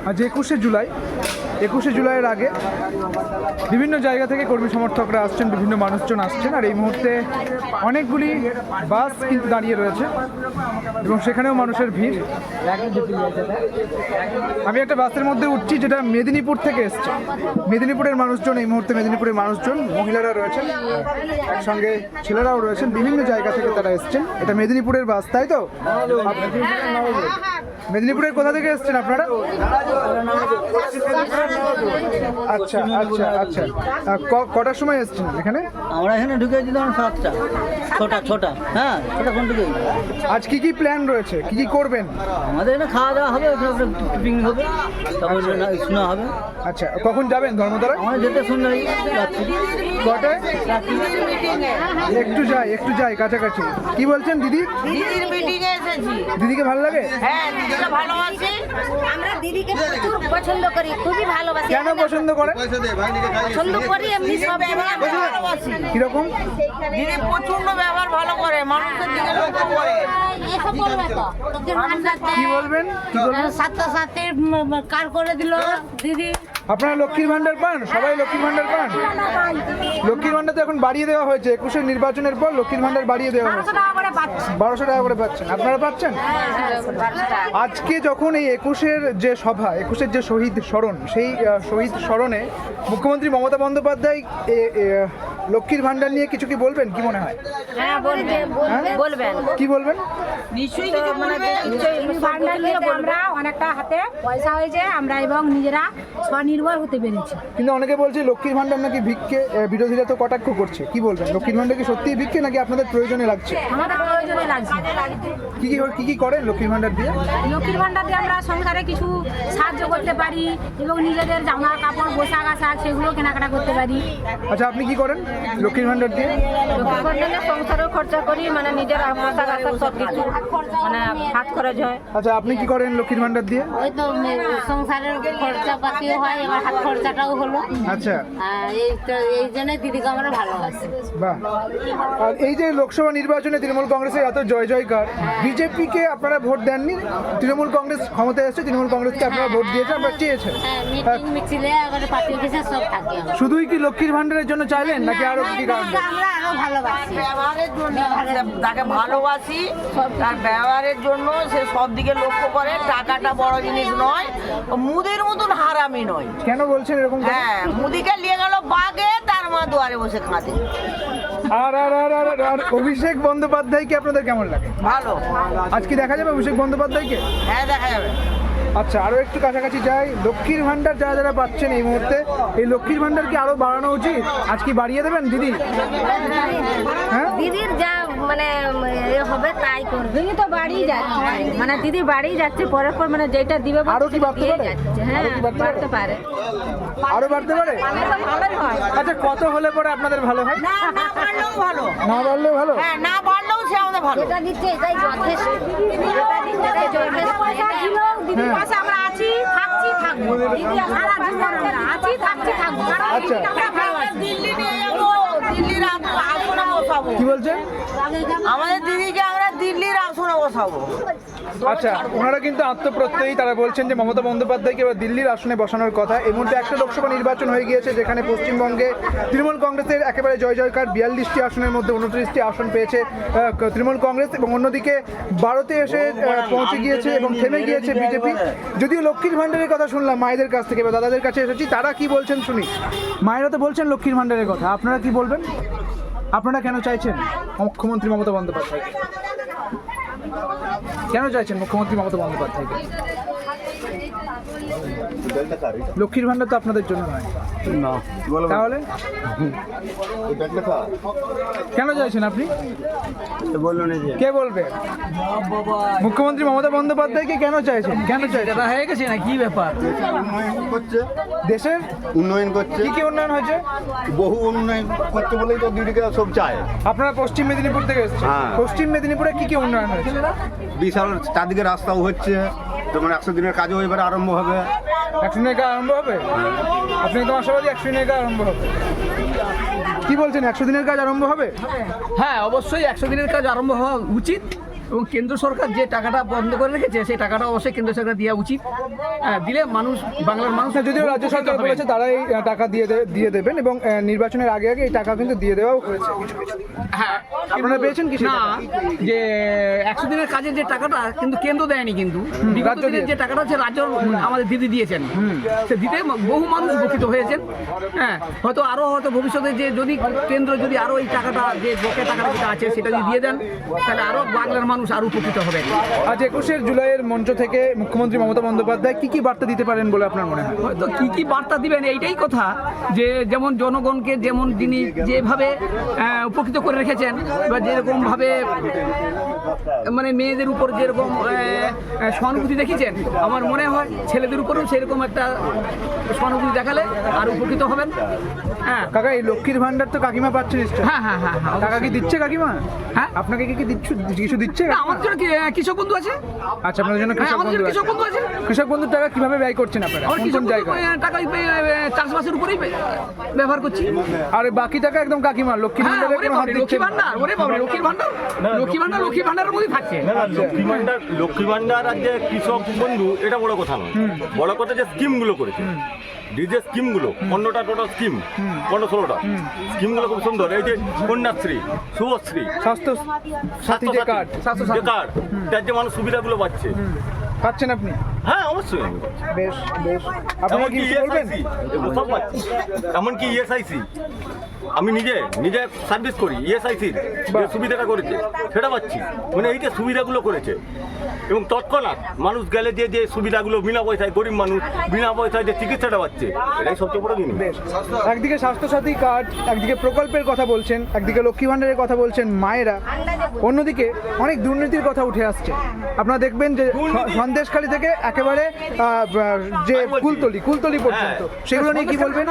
আজ 21শে জুলাইয়ের আগে বিভিন্ন জায়গা থেকে কর্মী সমর্থকরা আসছেন, বিভিন্ন মানুষজন আসছেন, আর এই মুহূর্তে অনেকগুলি বাস কিন্তু দাঁড়িয়ে রয়েছে এবং সেখানেও মানুষের ভিড়। আমি একটা বাসের মধ্যে উঠছি যেটা মেদিনীপুর থেকে এসছে। মেদিনীপুরের মানুষজন, এই মুহূর্তে মেদিনীপুরের মানুষজন, মহিলারা রয়েছেন, একসঙ্গে ছেলেরাও রয়েছেন, বিভিন্ন জায়গা থেকে তারা এসছেন। এটা মেদিনীপুরের বাস, তাই তো? মেদিনীপুরের কোথা থেকে এসছেন আপনারা? আচ্ছা আচ্ছা আচ্ছা, কটার সময় এসছেন এখানে? আমরা এখানে ঢুকেছি তখন 7টা, ছোটা হ্যাঁ, ছোটা ফোন ঢুকে। আজ কি কি প্ল্যান রয়েছে, কি কি করবেন? আমাদের এখানে খাওয়া দাওয়া হবে, পিকনিক হবে, তারপর শোনা হবে। আচ্ছা, কখন যাবেন ধর্মতলা? আমরা যেতে শুনলাম যাচ্ছি। কটায়? একটু যাই কাছাকাছি। কি বলছেন দিদি? দিদির মিটিংয়ে এসেছি। দিদিকে ভালো লাগে? হ্যাঁ, দিদিকে ভালোবাসি। আমরা দিদিকে প্রচুর পছন্দ করি, খুবই ভালোবাসি। কেন পছন্দ করেন? পছন্দ করি এমনি সব জায়গায় ভালোবাসি। কিরকম? দিদি প্রচন্ড ব্যবহার ভালো করে, মানুষের দিকে লক্ষ্য করে। কি বলবেন? সাথে সাথে কার করে দিল দিদি। আপনারা লক্ষ্মীর ভান্ডার পান? সবাই লক্ষ্মীর ভান্ডার পান? লক্ষ্মীর ভান্ডার তো এখন বাড়িয়ে দেওয়া হয়েছে, 21শে নির্বাচনের পর লক্ষ্মীর ভান্ডার বাড়িয়ে দেওয়া হয়েছে। 1200 টাকা করে পাচ্ছেন। আপনারা পাচ্ছেন? আজকে যখন এই 21শে যে সভা, 21শে যে শহীদ স্মরণ, সেই শহীদ স্মরণে মুখ্যমন্ত্রী মমতা বন্দ্যোপাধ্যায় লক্ষ্মীর ভান্ডার নিয়ে কিছু কি বলবেন? কি মনে হয়? হ্যাঁ, বলবেন। কি বলবেন? নিশ্চয়ই কিছু বলবেন। ভান্ডার নিয়ে আমরা অনেকটা হাতে পয়সা হয়েছে, আমরা এবং নিজেরা স্বনির্ভর হতে পেরেছি। কিন্তু অনেকে বলছে লক্ষ্মীর ভান্ডার নাকি ভিক্ষে, বিরোধীরা তো কটাক্ষ করছে। কি বলবেন? লক্ষ্মীর ভান্ডার কি সত্যিই ভিক্ষে নাকি আপনাদের প্রয়োজনে লাগছে? আমাদের প্রয়োজনে লাগছে। কি করেন লক্ষ্মীর ভান্ডার দিয়ে? লক্ষ্মীর ভান্ডার দিয়ে আমরা সংসারে কিছু সাহায্য করতে পারি এবং নিজেদের জামা কাপড়, পোশাক আশাক সেগুলো কেনাকাটা করতে পারি। আচ্ছা, আপনি কি করেন লক্ষ্মীর ভান্ডার দিয়ে? লক্ষ্মীর ভান্ডারে সংসারের খরচা করি, মানে নিজের পোশাক আশাক সব কিছু মানে হাত খরচ হয়। আচ্ছা, আপনি কি করেন লক্ষ্মীর ভান্ডার দিয়ে? ওই তো সংসারের খরচা পাতিও হয়, এবার হাত খরচাটাও হলো। আচ্ছা, এই জন্য দিদিকে আমরা ভালোবাসি। বাহ। আর এই যে লোকসভা নির্বাচনে তৃণমূল কংগ্রেসের এত জয় জয়কার, বিজেপিকে আপনারা ভোট দেননি, তৃণমূল কংগ্রেস ক্ষমতায় এসেছে, তৃণমূল কংগ্রেসকে আপনারা ভোট দিয়েছেন, আপনারা চেয়েছেন। মিছিলে আবার পার্টি অফিসে সব থাকে। শুধুই কি লক্ষ্মীর ভান্ডারের জন্য চাইলেন নাকি আরো কি কারণ? আমরা আরো ভালোবাসি, তাকে ভালোবাসি, তার ব্যবহারের জন্য সে সব দিকে লক্ষ্য করে। টাকাটা বড় জিনিস নয়, মুদির মতন হারামি নয়। কেন বলছেন এরকম? হ্যাঁ, মুদিকে নিয়ে গেল বাগে, তার মা দুয়ারে বসে খাঁদে। আর আর আর আর আর অভিষেক বন্দ্যোপাধ্যায়কে আপনাদের কেমন লাগে? ভালো। আজ কি দেখা যাবে অভিষেক বন্দ্যোপাধ্যায়কে? হ্যাঁ, দেখা যাবে। আচ্ছা, আরো একটু কাছাকাছি যাই। লক্ষ্মীর ভান্ডার যারা পাচ্ছেন এই মুহূর্তে, এই লক্ষ্মীর ভান্ডার কি আরো বাড়ানো উচিত? আজ কি বাড়িয়ে দেবেন দিদি? হ্যাঁ, দিদির যা মানে হবে তাই করবে। দিদি তো বাড়িই যাচ্ছে, মানে দিদি বাড়িই যাচ্ছে, পরে পর মানে যেটা দিবে আরো কি বাড়তে পারে? হ্যাঁ, বাড়তে পারে, আরো বাড়তে পারে। ভালোই হয়। আচ্ছা, কত হলে পরে আপনাদের ভালো হয়? না বাড়লেও ভালো। না বাড়লেও ভালো? হ্যাঁ, না বাড়লেও সে আমাদের ভালো। যেটা দিচ্ছে এটাই যথেষ্ট। দিদির পাশে আমরা আছি, থাকছি, থাকবো। দিদি সারা জীবন আমরা আছি, থাকছি, থাকবো। আচ্ছা, দিল্লি নিয়ে যাবো, দিল্লির আসনে বসাবো। কি বলছেন? আমাদের দিদিকে আমরা দিল্লির আসনে বসাবো। আচ্ছা, ওনারা কিন্তু আত্মপ্রত্যয়ী। তারা বলছেন যে মমতা বন্দ্যোপাধ্যায়কে এবার দিল্লির আসনে বসানোর কথা। এই মুহূর্তে একটা লোকসভা নির্বাচন হয়ে গিয়েছে যেখানে পশ্চিমবঙ্গে তৃণমূল কংগ্রেসের একেবারে জয় জয়কার। 42টি আসনের মধ্যে 29টি আসন পেয়েছে তৃণমূল কংগ্রেস, এবং অন্যদিকে 12তে এসে পৌঁছে গিয়েছে এবং থেমে গিয়েছে বিজেপি। যদিও লক্ষ্মীর ভান্ডারের কথা শুনলাম মায়েদের কাছ থেকে বা দাদাদের কাছে এসেছি, তারা কি বলছেন শুনি। মায়েরা তো বলছেন লক্ষ্মীর ভান্ডারের কথা, আপনারা কি বলবেন? আপনারা কেন চাইছেন মুখ্যমন্ত্রী মমতা বন্দ্যোপাধ্যায়কে? কেন চাইছেন মুখ্যমন্ত্রী মমতা বন্দ্যোপাধ্যায়কে? লক্ষ্মীর ভান্ডার তো আপনাদের জন্য নয়, তাহলে কেন চাইছেন আপনি? কে বলবে? মুখ্যমন্ত্রী মমতা বন্দ্যোপাধ্যায়কে কেন চাইছেন? কেন চাইছেন? হয়ে গেছে না কি ব্যাপার? দেশের উন্নয়ন করছে, কি কি উন্নয়ন হয়েছে? বহু উন্নয়ন করছে বলেই তো দিদিকে সব চায়। আপনারা পশ্চিম মেদিনীপুর থেকে এসেছেন, হ্যাঁ। পশ্চিম মেদিনীপুরে কি কি উন্নয়ন হয়েছে? বিশাল চারদিকে রাস্তাও হচ্ছে, তো মানে 100 দিনের কাজও এবারে আরম্ভ হবে। 100 দিনের কাজ আরম্ভ হবে? আপনি তো আশাবাদী 100 দিনের কাজ আরম্ভ হবে? কি বলছেন, 100 দিনের কাজ আরম্ভ হবে? হ্যাঁ, অবশ্যই 100 দিনের কাজ আরম্ভ হওয়া উচিত এবং কেন্দ্র সরকার যে টাকাটা বন্ধ করে রেখেছে সেই টাকাটা অবশ্যই কেন্দ্র সরকার দেওয়া উচিত। দিলে মানুষ, বাংলার মানুষ, যদিও রাজ্য সরকার বলেছে তারা এই টাকা দিয়ে দেবেন এবং নির্বাচনের আগে আগে এই টাকা কিন্তু দিয়ে দেওয়াও হয়েছে। হ্যাঁ, আপনারা পেয়েছেন কি না, যে 100 দিনের কাজের যে টাকাটা কিন্তু কেন্দ্র দেয়নি, কিন্তু বিগত রাজ্য দিনের যে টাকাটা হচ্ছে রাজ্য আমাদের দিদি দিয়েছেন। সে দিতে বহু মানুষ উপকৃত হয়েছেন। হ্যাঁ, হয়তো ভবিষ্যতে যে যদি কেন্দ্র যদি আরো এই টাকাটা, যে বকেয়া টাকাটা যেটা আছে সেটা যদি দিয়ে দেন, তাহলে আরো বাংলার মানুষ আরো উপকৃত হবে। আজ 21শে জুলাইয়ের মঞ্চ থেকে মুখ্যমন্ত্রী মমতা বন্দ্যোপাধ্যায় কি কি বার্তা দিতে পারেন বলে আপনার মনে হয়? হয়তো কি বার্তা দিবেন এইটাই কথা, যে যেমন জনগণকে যেমন তিনি যেভাবে উপকৃত করে রেখেছেন বা যেরকম ভাবে মানে মেয়েদের উপর যেরকম সহানুভূতি দেখিয়েছেন, আমার মনে হয় ছেলেদের উপরেও সেরকম একটা সহানুভূতি দেখালে আর উপকৃত হবেন। হ্যাঁ কাকা, এই লক্ষ্মীর ভান্ডার তো কাকিমা পাচ্ছে নিশ্চয়? হ্যাঁ হ্যাঁ হ্যাঁ হ্যাঁ, টাকা কি দিচ্ছে কাকিমা? হ্যাঁ, আপনাকে কি কিছু দিচ্ছে? না, আমাদের জন্য কৃষক বন্ধু আছে। আচ্ছা, আপনাদের জন্য হ্যাঁ, কৃষক আমাদের বন্ধু কৃষক বন্ধু আছে। আছে। কৃষক বন্ধুর টাকা কিভাবে ব্যয় করছেন আপনারা? আমার কোন কৃষক কোন জায়গায়? টাকা চাষবাসের উপরেই ব্যবহার করছি। আর বাকি টাকা একদম কাকিমা লক্ষ্মীর হ্যাঁ, ভান্ডারে ওরে কোনো হাত বাবারে, দিচ্ছে লক্ষ্মী ভান্ডার, ওরে বাবারে, লক্ষ্মীর ভান্ডারের মধ্যেই থাকছে। লক্ষ্মী ভান্ডার আর যে কৃষক বন্ধু, এটা বড় কথা নয়। বড় কথা যে স্কিমগুলো করেছে, যে স্কিমগুলো 15টা টোটাল স্কিম, 15-16টা স্কিমগুলো খুব সুন্দর। এই যে কন্যাশ্রী, শুভশ্রী, স্বাস্থ্য সাথী যে কার্ড যে কার্ড, তার যে মানুষ সুবিধাগুলো পাচ্ছে। পাচ্ছেন আপনি? হ্যাঁ, অবশ্যই আমি পাচ্ছি। বেশ বেশ। আপনারা কি কিছু বলবেন? এগুলো সব পাচ্ছি। এমনকি ইএসআইসি আমি নিজে সার্ভিস করি, ইএসআইসির যে সুবিধাটা করেছে সেটা পাচ্ছি। মানে এই যে সুবিধাগুলো করেছে এবং তৎক্ষণাৎ মানুষ গেলে যে সুবিধাগুলো বিনা পয়সায়, গরিব মানুষ বিনা পয়সায় যে চিকিৎসাটা পাচ্ছে, এটাই সবচেয়ে বড় জিনিস। বেশ। একদিকে স্বাস্থ্যসাথী কার্ড, একদিকে প্রকল্পের কথা বলছেন, একদিকে লক্ষ্মী ভান্ডারের কথা বলছেন মায়েরা, অন্যদিকে অনেক দুর্নীতির কথা উঠে আসছে। আপনারা দেখবেন যে সন্দেশখালী থেকে একেবারে যে কুলতলি পর্যন্ত, সেগুলো নিয়ে কি বলবেন?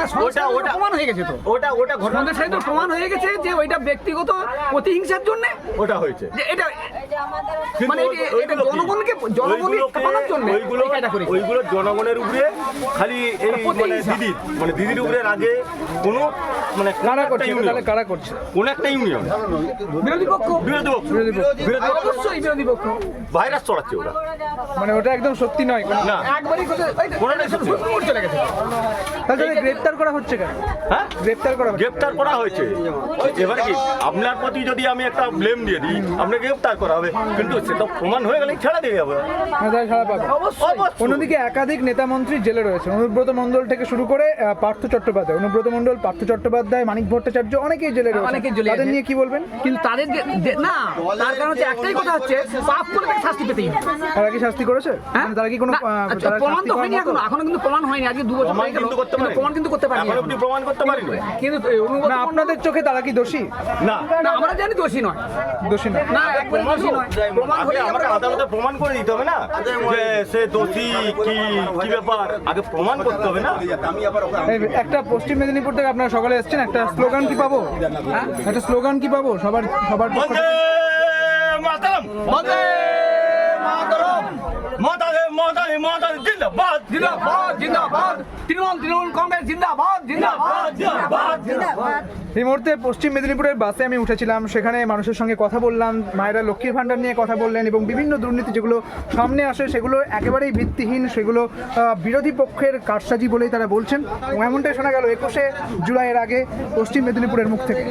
ওটা প্রমাণ হয়ে গেছে তো, ওটা ঘটনা সন্দেশখালী তো প্রমাণ হয়ে গেছে যে ওইটা ব্যক্তিগত প্রতিহিংসার জন্য ওটা হয়েছে। যে এটা কিন্তু মানে এটা জনগণকে ঠকানোর জন্য এই কাজটা করেছে। ওইগুলো জনগণের উপরে খালি এই দিদির উপরে আগে কোনো মানে কারা করছে? তাহলে কারা করছে? কোন একটা ইউনিয়ন বিরোধী পক্ষ অবশ্যই বিরোধী পক্ষ ভাইরাস ছড়াচ্ছে ওরা। মানে ওটা একদম সত্যি নয়। না, একবারই চলে গেছে। তাহলে গ্রেপ্তার করা হচ্ছে কেন? হ্যাঁ, গ্রেপ্তার করা হয়েছে। এবারে কি আপনার প্রতি যদি আমি একটা ব্লেম দিয়ে দিই, আপনাকে গ্রেপ্তার করা হবে, কিন্তু সেটা প্রমাণ হয়ে গেলে ছাড়া দিয়ে যাবে। ছাড়া পাবে। অন্যদিকে একাধিক নেতা মন্ত্রী জেলে রয়েছে, অনুব্রত মণ্ডল থেকে শুরু করে পার্থ চট্টোপাধ্যায়, মানিক ভট্টাচার্য, অনেকেই জেলে রয়েছে। তাদের নিয়ে কি বলবেন? কিন্তু তাদের না, তার কারণ হচ্ছে একটাই কথা হচ্ছে, পাপ করে তাকে শাস্তি পেতেই হবে। তারা কি শাস্তি করেছে? মানে তারা কি কোনো প্রমাণ তো হয়নি এখনো কিন্তু প্রমাণ হয়নি। আজকে 2 বছর হয়ে গেল, প্রমাণ কিন্তু করতে পারিনি। প্রমাণ করতে পারিনি। কিন্তু না, আপনাদের চোখে তারা কি দোষী? না, আমরা জানি দোষী নয়। না, একবারে দোষী নয়। প্রমাণ হলে আমাকে আদালতে প্রমাণ করে দিতে হবে না যে সে দোষী কি ব্যাপার, আগে প্রমাণ করতে হবে না। একটা পশ্চিম মেদিনীপুর থেকে আপনারা সকালে এসেছেন, একটা স্লোগান কি পাবো? একটা স্লোগান কি পাবো সবার পক্ষ থেকে? মাতারাম বন্দে মাতারাম, মাতারাম জিন্দাবাদ জিন্দাবাদ জিন্দাবাদ, তৃণমূল কংগ্রেস জিন্দাবাদ জিন্দাবাদ জিন্দাবাদ। এই মুহূর্তে পশ্চিম মেদিনীপুরের বাসে আমি উঠেছিলাম, সেখানে মানুষের সঙ্গে কথা বললাম, মায়েরা লক্ষ্মীর ভান্ডার নিয়ে কথা বললেন এবং বিভিন্ন দুর্নীতি যেগুলো সামনে আসে সেগুলো একেবারেই ভিত্তিহীন, সেগুলো বিরোধী পক্ষের কারসাজি বলেই তারা বলছেন। এবং এমনটাই শোনা গেল 21শে জুলাইয়ের আগে পশ্চিম মেদিনীপুরের মুখ থেকে।